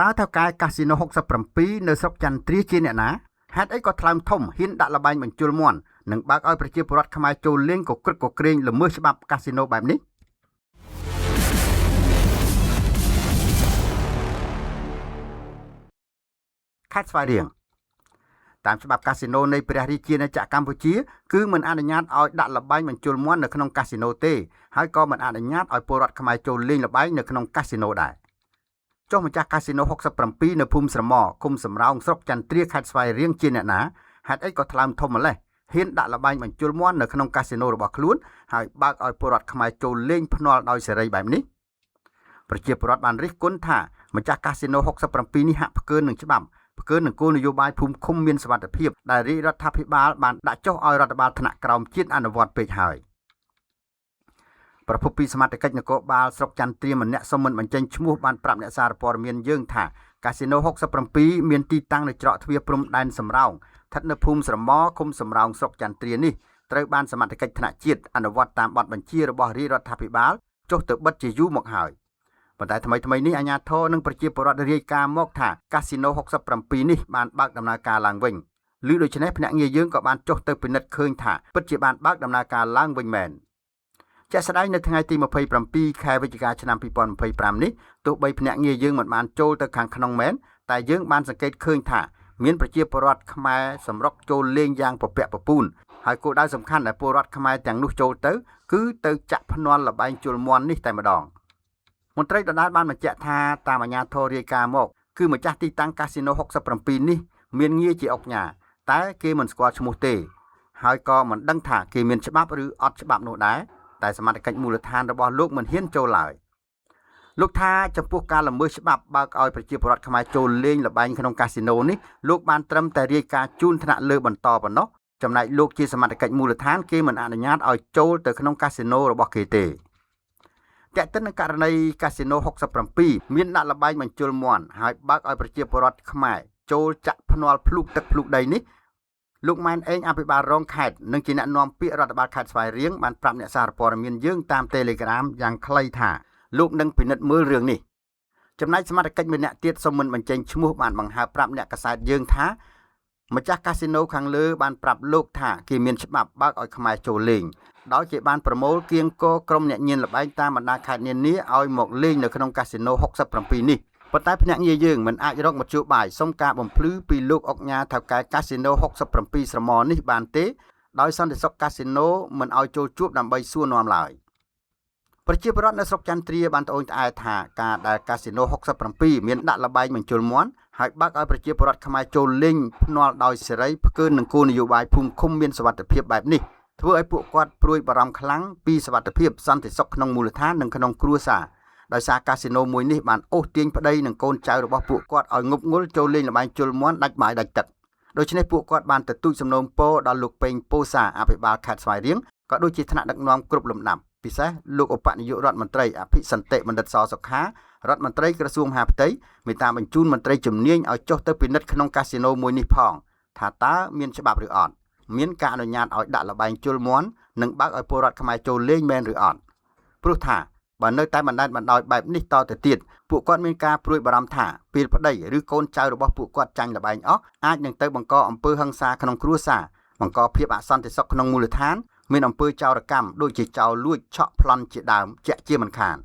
តើថៅកែកាស៊ីណូ67នៅស្រុកចន្ទ្រាជាអ្នកណាហេតុអីក៏ថ្លើមធំហ៊ានដាក់លបែងបញ្ជុលមាន់និងបើកឲ្យប្រជាពលរដ្ឋខ្មែរចូលលេងកក្រឹកកក្រែងល្មើសច្បាប់កាស៊ីណូបែបនេះខេត្តស្វាយរៀងតាមច្បាប់កាស៊ីណូនៃព្រះរាជាណាចក្រកម្ពុជាគឺមិនអនុញ្ញាតឲ្យដាក់លបែងបញ្ជុលមាន់នៅក្នុងកាស៊ីណូទេហើយក៏មិនអនុញ្ញាតឲ្យពលរដ្ឋខ្មែរចូលលេងលបែងនៅក្នុងកាស៊ីណូដែរចុះម្ចាស់កាស៊ីណូ67នៅភូមិស្រមឃុំសំរោងស្រុកចន្ទ្រាខេត្តស្វាយរៀងជាអ្នកណាហេតុអីក៏ថ្លើមធំម្លេះហ៊ានដាក់លបែងបញ្ជុលមាន់នៅក្នុងកាស៊ីណូរបស់ខ្លួនហើយបើកឲ្យពលរដ្ឋខ្មែរចូលលេងភ្នាល់ដោយសេរីបែបនេះប្រជាពលរដ្ឋបានរិះគន់ថាម្ចាស់កាស៊ីណូ67នេះហាក់ផ្កើននឹងច្បាប់ផ្កើននឹងគោលនយោបាយភូមិឃុំមានសុវត្ថិភាពដែលរាជរដ្ឋាភិបាលបានដាក់ចុះឲ្យរដ្ឋបាលថ្នាក់ក្រោមជាតិអនុវត្តពេកហើយប្រពន្ធពីសមាជិកនគរបាលស្រុកចន្ទ្រាម្នាក់សុំមិនបញ្ចេញឈ្មោះបានប្រាប់អ្នកសារព័ត៌មានយើងថាកាស៊ីណូ67មានទីតាំងនៅច្រកទ្វារព្រំដែនសំរោងស្ថិតនៅភូមិស្រមឃុំសំរោងស្រុកចន្ទ្រានេះត្រូវបានសមាជិកថ្នាក់ជាតិអនុវត្តតាមបទបញ្ជារបស់រាជរដ្ឋាភិបាលចុះទៅបិទជាយូរមកហើយប៉ុន្តែថ្មីនេះអាជ្ញាធរនិងប្រជាពលរដ្ឋរាយការណ៍មកថាកាស៊ីណូ67នេះបានបើកដំណើរការឡើងវិញឬដូច្នេះភ្នាក់ងារយើងក៏បានចុះទៅពិនិត្យឃើញថាពិតជាបានបើកដំណើរការឡើងវិញមែនជាក់ស្ដែងនៅថ្ងៃទី27ខែវិច្ឆិកាឆ្នាំ2025នេះទោះបីភ្នាក់ងារយើងមិនបានចូលទៅខាងក្នុងមែនតែយើងបានសង្កេតឃើញថាមានប្រជាពលរដ្ឋខ្មែរសម្រុកចូលលេងយ៉ាងពពាក់ពពូនហើយគោលដៅសំខាន់ដែលពលរដ្ឋខ្មែរទាំងនោះចូលទៅគឺទៅចាក់ភ្នាល់លបែងជុលមាន់នេះតែម្ដងមន្ត្រីដដែលបានបញ្ជាក់ថាតាមអាជ្ញាធររាយការណ៍មកគឺម្ចាស់ទីតាំងកាស៊ីណូ67នេះមានងារជាអុកញ៉ាតែគេមិនស្គាល់ឈ្មោះទេហើយក៏មិនដឹងថាគេមានច្បាប់ឬអត់ច្បាប់នោះដែរតែសមាជិកមូលដ្ឋានរបស់លោកមិនហ៊ានចូលឡើយលោកថាចំពោះការល្មើសច្បាប់បើកឲ្យប្រជាពលរដ្ឋខ្មែរចូលលេងល្បែងក្នុងកាស៊ីណូនេះលោកបានត្រឹមតែរាយការណ៍ជូនថ្នាក់លើបន្តប៉ុណ្ណោះចំណែកលោកជាសមាជិកមូលដ្ឋានគេមិនអនុញ្ញាតឲ្យចូលទៅក្នុងកាស៊ីណូរបស់គេទេតែកតិននឹងករណីកាស៊ីណូ67មានដាក់លបែងបញ្ជុលមាន់ហើយបើកឲ្យប្រជាពលរដ្ឋខ្មែរចូលចាក់ភ្នាល់ភ្លុកទឹកភ្លុកដីនេះលោកម៉ែនអេងអភិបាលរងខេត្តនិងជាអ្នកនាំពាក្យរដ្ឋបាលខេត្តស្វាយរៀងបានប្រាប់អ្នកសារព័ត៌មានយើងតាម Telegram យ៉ាងខ្លីថាលោកនឹងពិនិត្យមើលរឿងនេះចំណែកសមាជិកម្នាក់ទៀតសូមមិនបញ្ចេញឈ្មោះបានបង្ហើបប្រាប់អ្នកកាសែតយើងថាម្ចាស់កាស៊ីណូខាងលើបានប្រាប់លោកថាគេមានច្បាប់បើកឲ្យខ្មែរចូលលេងដោយគេបានប្រមូលគៀងគរក្រុមអ្នកញៀនល្បែងតាមបណ្ដាខេត្តនានាឲ្យមកលេងនៅក្នុងកាស៊ីណូ67នេះប៉ុន្តែភ្នាក់ងារយើងមិនអាចរកមធ្យោបាយសុំការបំភ្លឺពីលោកអុកញ៉ាថៅកែកាស៊ីណូ67ស្រមនេះបានទេដោយសន្តិសុខកាស៊ីណូមិនឲ្យចូលជួបដើម្បីសួរនាំឡើយប្រជាពលរដ្ឋនៅស្រុកចន្ទ្រាបានត្អូញត្អែថាការដែលកាស៊ីណូ67មានដាក់លបែងបញ្ជុលមាន់ហើយបើកឲ្យប្រជាពលរដ្ឋខ្មែរចូលលេងភ្នាល់ដោយសេរីផ្កើននឹងគោលនយោបាយភូមិឃុំមានសុវត្ថិភាពបែបនេះធ្វើឲ្យពួកគាត់ព្រួយបារម្ភខ្លាំងពីសុវត្ថិភាពសន្តិសុខក្នុងមូលដ្ឋាននិងក្នុងគ្រួសារដោយសារកាស៊ីណូមួយនេះបានអូសទាញប្តីនិងកូនចៅរបស់ពួកគាត់ឲ្យងប់ងល់ចូលលេងល្បែងជុលមាន់ដាច់បាយដាច់ទឹកដូច្នេះពួកគាត់បានទទូចសំណូមពរដល់លោកពេងពោសាអភិបាលខេត្តស្វាយរៀងក៏ដូចជាថ្នាក់ដឹកនាំគ្រប់លំដាប់ពិសេសលោកឧបនាយករដ្ឋមន្ត្រីអភិសន្តិបណ្ឌិតសសុខារដ្ឋមន្ត្រីក្រសួងមហាផ្ទៃមេត្តាបញ្ជូនមន្ត្រីជំនាញឲ្យចុះទៅពិនិត្យក្នុងកាស៊ីណូមួយនេះផងថាតើមានច្បាប់ឬអត់មានការអនុញ្ញាតឲ្យដាក់លបែងជុលមាន់និងបើកឲ្យពលរដ្ឋខ្មែរចូលលេងមែនឬអត់ព្រោះថាបើនៅតែបណ្ដោយបែបនេះតទៅទៀតពួកគាត់មានការព្រួយបារម្ភថាពេលប្តីឬកូនចៅរបស់ពួកគាត់ចាញ់ល្បែងអស់អាចនឹងទៅបង្កអំពើហិង្សាក្នុងគ្រួសារបង្កភាពអសន្តិសុខក្នុងមូលដ្ឋានមានអំពើចោរកម្មដូចជាចោរលួចឆក់ប្លន់ជាដើមជាក់ជាមិនខាន